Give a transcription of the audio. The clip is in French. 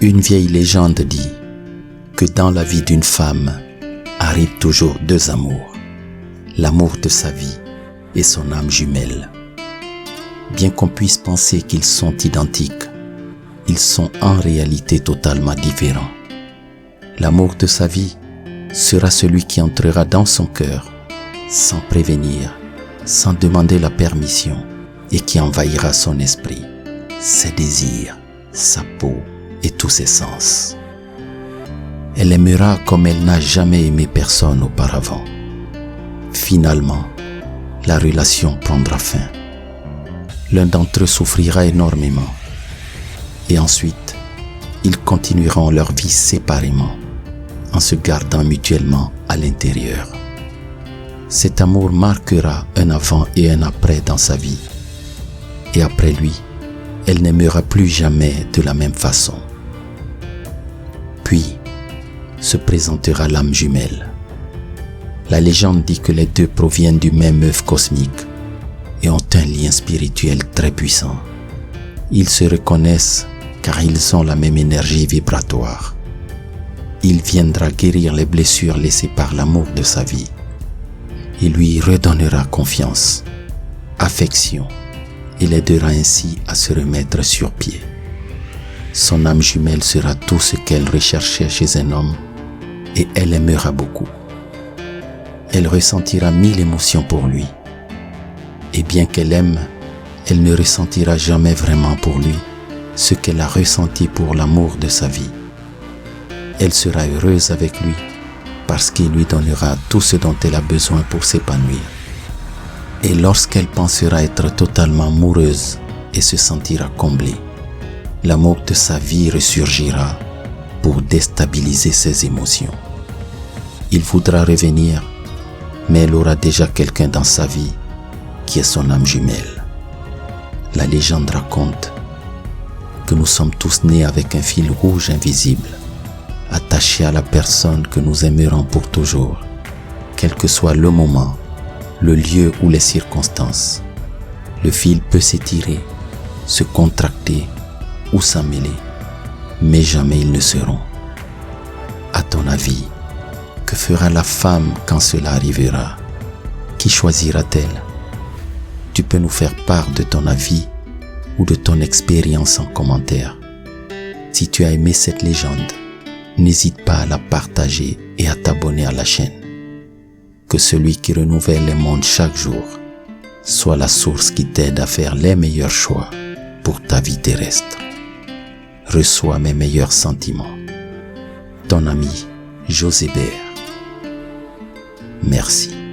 Une vieille légende dit que dans la vie d'une femme arrivent toujours deux amours, l'amour de sa vie et son âme jumelle. Bien qu'on puisse penser qu'ils sont identiques, ils sont en réalité totalement différents. L'amour de sa vie sera celui qui entrera dans son cœur sans prévenir, sans demander la permission et qui envahira son esprit, ses désirs, sa peau et tous ses sens. Elle aimera comme elle n'a jamais aimé personne auparavant. Finalement, la relation prendra fin. L'un d'entre eux souffrira énormément. Et ensuite, ils continueront leur vie séparément, en se gardant mutuellement à l'intérieur. Cet amour marquera un avant et un après dans sa vie. Et après lui, elle n'aimera plus jamais de la même façon. Puis, se présentera l'âme jumelle. La légende dit que les deux proviennent du même œuf cosmique et ont un lien spirituel très puissant. Ils se reconnaissent car ils ont la même énergie vibratoire. Il viendra guérir les blessures laissées par l'amour de sa vie. Il lui redonnera confiance, affection et l'aidera ainsi à se remettre sur pied. Son âme jumelle sera tout ce qu'elle recherchait chez un homme et elle aimera beaucoup. Elle ressentira 1000 émotions pour lui. Et bien qu'elle aime, elle ne ressentira jamais vraiment pour lui ce qu'elle a ressenti pour l'amour de sa vie. Elle sera heureuse avec lui parce qu'il lui donnera tout ce dont elle a besoin pour s'épanouir. Et lorsqu'elle pensera être totalement amoureuse et se sentira comblée, l'amour de sa vie ressurgira pour déstabiliser ses émotions. Il voudra revenir, mais elle aura déjà quelqu'un dans sa vie qui est son âme jumelle. La légende raconte que nous sommes tous nés avec un fil rouge invisible, attaché à la personne que nous aimerons pour toujours, quel que soit le moment, le lieu ou les circonstances. Le fil peut s'étirer, se contracter ou s'emmêler, mais jamais ils ne seront. À ton avis, que fera la femme quand cela arrivera? Qui choisira-t-elle? Tu peux nous faire part de ton avis ou de ton expérience en commentaire. Si tu as aimé cette légende, n'hésite pas à la partager et à t'abonner à la chaîne. Que celui qui renouvelle le monde chaque jour soit la source qui t'aide à faire les meilleurs choix pour ta vie terrestre. Reçois mes meilleurs sentiments. Ton ami José Bert. Merci.